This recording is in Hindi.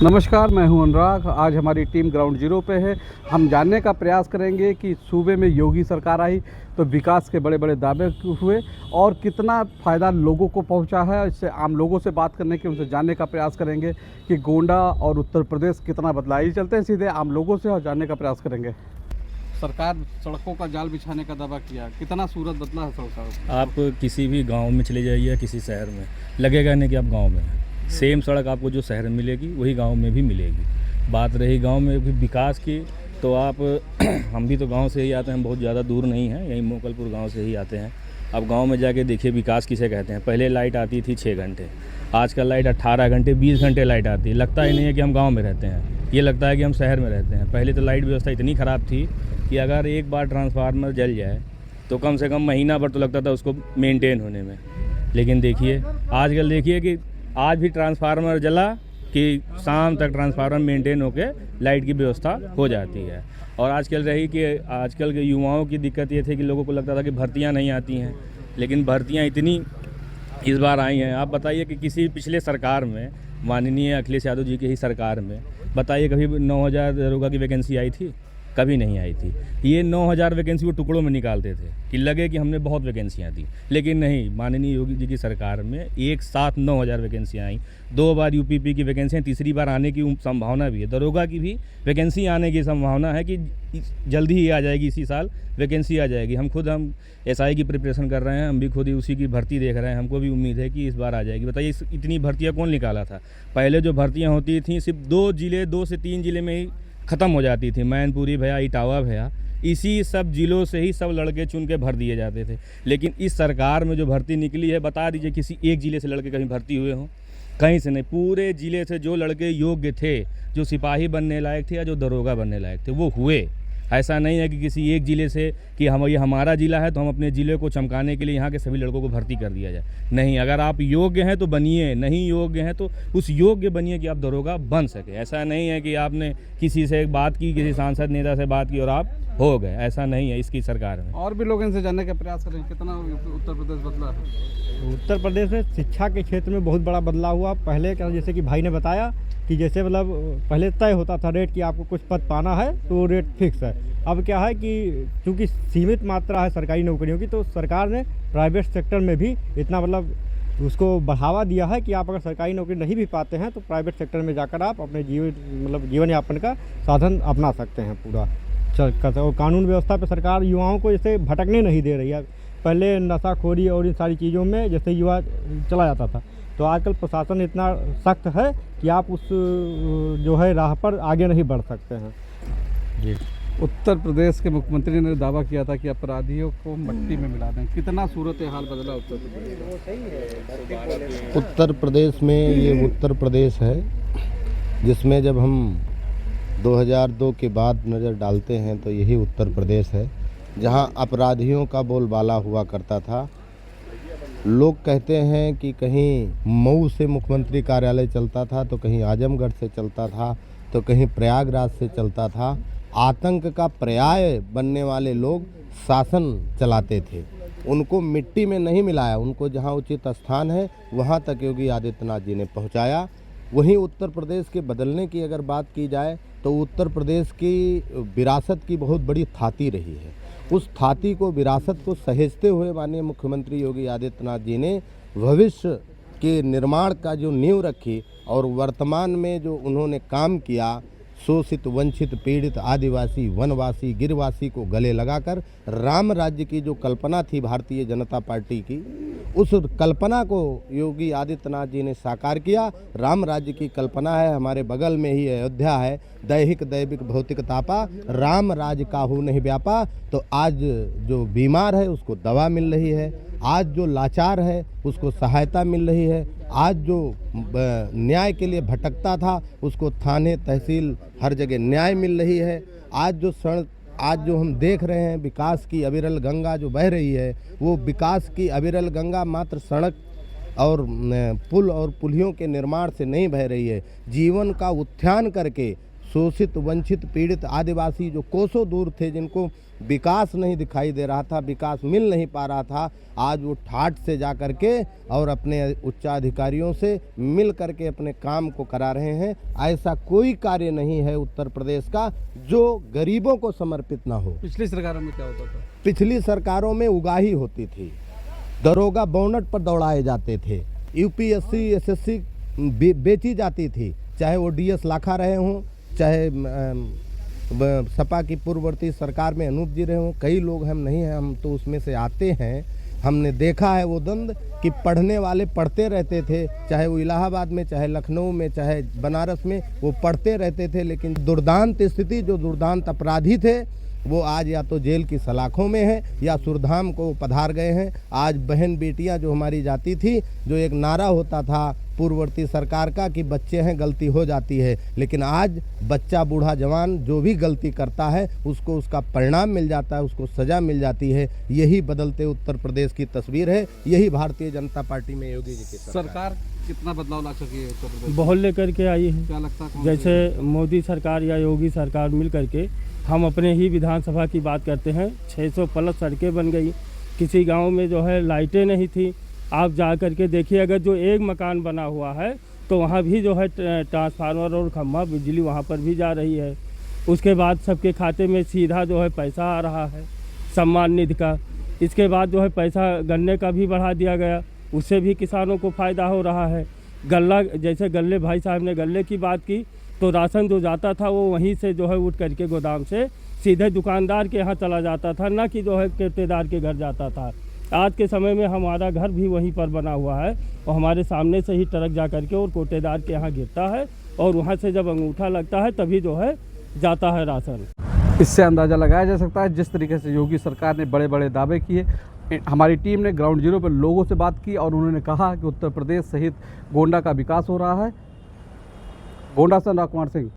नमस्कार, मैं हूं अनुराग। आज हमारी टीम ग्राउंड जीरो पे है। हम जानने का प्रयास करेंगे कि सूबे में योगी सरकार आई तो विकास के बड़े बड़े दावे हुए और कितना फ़ायदा लोगों को पहुंचा है। इससे आम लोगों से बात करने के उनसे जानने का प्रयास करेंगे कि गोंडा और उत्तर प्रदेश कितना बदला। ही चलते हैं सीधे आम लोगों से और जानने का प्रयास करेंगे। सरकार सड़कों का जाल बिछाने का दावा किया, कितना सूरत बदला है सड़कों? आप किसी भी गांव में चले जाइए या किसी शहर में, लगेगा नहीं कि आप गांव में हैं। सेम सड़क आपको जो शहर में मिलेगी वही गांव में भी मिलेगी। बात रही गांव में भी विकास की, तो आप हम भी तो गांव से ही आते हैं, बहुत ज़्यादा दूर नहीं है, यहीं मोकलपुर गांव से ही आते हैं। अब गांव में जाके देखिए विकास किसे कहते हैं। पहले लाइट आती थी 6 घंटे, आजकल लाइट 18 घंटे 20 घंटे लाइट आती है। लगता ही नहीं है कि हम गाँव में रहते हैं, ये लगता है कि हम शहर में रहते हैं। पहले तो लाइट व्यवस्था इतनी ख़राब थी कि अगर एक बार ट्रांसफार्मर जल जाए तो कम से कम महीना भर तो लगता था उसको मेंटेन होने में। लेकिन देखिए आजकल देखिए कि आज भी ट्रांसफार्मर जला कि शाम तक ट्रांसफार्मर मेंटेन होके लाइट की व्यवस्था हो जाती है। और आजकल रही कि आजकल के युवाओं की दिक्कत ये थी कि लोगों को लगता था कि भर्तियां नहीं आती हैं, लेकिन भर्तियां इतनी इस बार आई हैं। आप बताइए कि किसी पिछले सरकार में, माननीय अखिलेश यादव जी की ही सरकार में, बताइए कभी 9000 दरोगा की वैकेंसी आई थी? कभी नहीं आई थी। ये 9000 वैकेंसी वो टुकड़ों में निकालते थे कि लगे कि हमने बहुत वैकेंसियाँ दी, लेकिन नहीं, माननीय योगी जी की सरकार में एक साथ 9000 वैकेंसियाँ आई। 2 बार यूपीपी की वैकेंसियाँ, तीसरी बार आने की संभावना भी है। दरोगा की भी वैकेंसी आने की संभावना है कि जल्दी ही आ जाएगी, इसी साल वैकेंसी आ जाएगी। हम एसआई की प्रिपरेशन कर रहे हैं, हम भी खुद ही उसी की भर्ती देख रहे हैं। हमको भी उम्मीद है कि इस बार आ जाएगी। बताइए इतनी भर्तियाँ कौन निकाला था? पहले जो भर्तियाँ होती थी सिर्फ 2 से 3 जिले में ही ख़त्म हो जाती थी। मैनपुरी भया, इटावा भया, इसी सब ज़िलों से ही सब लड़के चुन के भर दिए जाते थे। लेकिन इस सरकार में जो भर्ती निकली है, बता दीजिए किसी एक ज़िले से लड़के कहीं भर्ती हुए हों? कहीं से नहीं। पूरे ज़िले से जो लड़के योग्य थे, जो सिपाही बनने लायक थे या जो दरोगा बनने लायक थे, वो हुए। ऐसा नहीं है कि किसी एक ज़िले से कि ये हमारा ज़िला है तो हम अपने ज़िले को चमकाने के लिए यहाँ के सभी लड़कों को भर्ती कर दिया जाए। नहीं, अगर आप योग्य हैं तो बनिए, नहीं योग्य हैं तो उस योग्य बनिए कि आप दरोगा बन सके। ऐसा नहीं है कि आपने किसी से बात की, किसी सांसद नेता से बात की और आप हो गए, ऐसा नहीं है इसकी सरकार में। और भी लोग इनसे जानने का प्रयास करें, कितना उत्तर प्रदेश बदला है? उत्तर प्रदेश में शिक्षा के क्षेत्र में बहुत बड़ा बदलाव हुआ। पहले क्या, जैसे कि भाई ने बताया कि जैसे मतलब पहले तय होता था रेट कि आपको कुछ पद पाना है तो रेट फिक्स है। अब क्या है कि चूँकि सीमित मात्रा है सरकारी नौकरियों की, तो सरकार ने प्राइवेट सेक्टर में भी इतना मतलब उसको बढ़ावा दिया है कि आप अगर सरकारी नौकरी नहीं भी पाते हैं तो प्राइवेट सेक्टर में जाकर आप अपने जीवन यापन का साधन अपना सकते हैं पूरा। और कानून व्यवस्था पे सरकार युवाओं को जैसे भटकने नहीं दे रही है। पहले नशाखोरी और इन सारी चीज़ों में जैसे युवा चला जाता था, तो आजकल प्रशासन इतना सख्त है कि आप उस जो है राह पर आगे नहीं बढ़ सकते हैं जी। उत्तर प्रदेश के मुख्यमंत्री ने दावा किया था कि अपराधियों को मट्टी में मिला दें। कितना सूरत हाल बदला उत्तर प्रदेश? उत्तर प्रदेश में ये उत्तर प्रदेश है जिसमें जब हम 2002 के बाद नज़र डालते हैं तो यही उत्तर प्रदेश है जहां अपराधियों का बोलबाला हुआ करता था। लोग कहते हैं कि कहीं मऊ से मुख्यमंत्री कार्यालय चलता था, तो कहीं आजमगढ़ से चलता था, तो कहीं प्रयागराज से चलता था। आतंक का पर्याय बनने वाले लोग शासन चलाते थे। उनको मिट्टी में नहीं मिलाया, उनको जहां उचित स्थान है वहां तक योगी आदित्यनाथ जी ने पहुंचाया। वहीं उत्तर प्रदेश के बदलने की अगर बात की जाए तो उत्तर प्रदेश की विरासत की बहुत बड़ी थाती रही है। उस थाती को, विरासत को सहेजते हुए माननीय मुख्यमंत्री योगी आदित्यनाथ जी ने भविष्य के निर्माण का जो नींव रखी और वर्तमान में जो उन्होंने काम किया, शोषित, वंचित, पीड़ित, आदिवासी, वनवासी, गिरवासी को गले लगाकर राम राज्य की जो कल्पना थी भारतीय जनता पार्टी की, उस कल्पना को योगी आदित्यनाथ जी ने साकार किया। राम राज्य की कल्पना है, हमारे बगल में ही अयोध्या है, दैहिक दैविक भौतिक तापा, राम राज काहू नहीं व्यापा। तो आज जो बीमार है उसको दवा मिल रही है, आज जो लाचार है उसको सहायता मिल रही है, आज जो न्याय के लिए भटकता था उसको थाने तहसील हर जगह न्याय मिल रही है। आज जो हम देख रहे हैं विकास की अविरल गंगा जो बह रही है, वो विकास की अविरल गंगा मात्र सड़क और पुल और पुलियों के निर्माण से नहीं बह रही है। जीवन का उत्थान करके शोषित, वंचित, पीड़ित आदिवासी जो कोसों दूर थे, जिनको विकास नहीं दिखाई दे रहा था, विकास मिल नहीं पा रहा था, आज वो ठाठ से जा कर के और अपने उच्चाधिकारियों से मिल कर के अपने काम को करा रहे हैं। ऐसा कोई कार्य नहीं है उत्तर प्रदेश का जो गरीबों को समर्पित ना हो। पिछली सरकारों में क्या होता था? पिछली सरकारों में उगाही होती थी, दरोगा बोनट पर दौड़ाए जाते थे, यूपीएससी एसएससी बेची जाती थी, चाहे वो डीएस लाखा रहे हों, चाहे सपा की पूर्ववर्ती सरकार में अनूप जी रहे हों। कई लोग हम नहीं हैं, हम तो उसमें से आते हैं। हमने देखा है वो दंड कि पढ़ने वाले पढ़ते रहते थे, चाहे वो इलाहाबाद में, चाहे लखनऊ में, चाहे बनारस में, वो पढ़ते रहते थे। लेकिन दुर्दांत स्थिति, जो दुर्दांत अपराधी थे वो आज या तो जेल की सलाखों में है या सुरधाम को पधार गए हैं। आज बहन बेटियां जो हमारी जाती थी, जो एक नारा होता था पूर्ववर्ती सरकार का कि बच्चे हैं गलती हो जाती है, लेकिन आज बच्चा बूढ़ा जवान जो भी गलती करता है उसको उसका परिणाम मिल जाता है, उसको सज़ा मिल जाती है। यही बदलते उत्तर प्रदेश की तस्वीर है। यही भारतीय जनता पार्टी में योगी जी की सरकार कितना बदलाव ला सकी है उत्तर प्रदेश? बहुत लेकर के आई है। क्या लगता है? जैसे मोदी सरकार या योगी सरकार मिल करके, हम अपने ही विधानसभा की बात करते हैं, 600 प्लस सड़कें बन गई। किसी गांव में जो है लाइटें नहीं थी। आप जा कर के देखिए, अगर जो एक मकान बना हुआ है तो वहाँ भी जो है ट्रांसफार्मर और खम्भा बिजली वहाँ पर भी जा रही है। उसके बाद सबके खाते में सीधा जो है पैसा आ रहा है सम्मान निधि का। इसके बाद जो है पैसा गन्ने का भी बढ़ा दिया गया, उससे भी किसानों को फ़ायदा हो रहा है। गल्ला, जैसे गल्ले, भाई साहब ने गल्ले की बात की, तो राशन जो जाता था वो वहीं से जो है उठ करके गोदाम से सीधे दुकानदार के यहाँ चला जाता था, ना कि जो है केतेदार के घर जाता था। आज के समय में हमारा घर भी वहीं पर बना हुआ है और हमारे सामने से ही ट्रक जा करके और कोटेदार के यहाँ गिरता है और वहाँ से जब अंगूठा लगता है तभी जो है जाता है राशन। इससे अंदाज़ा लगाया जा सकता है जिस तरीके से योगी सरकार ने बड़े बड़े दावे किए। हमारी टीम ने ग्राउंड जीरो पर लोगों से बात की और उन्होंने कहा कि उत्तर प्रदेश सहित गोंडा का विकास हो रहा है। गोंडा से राजकुमार सिंह।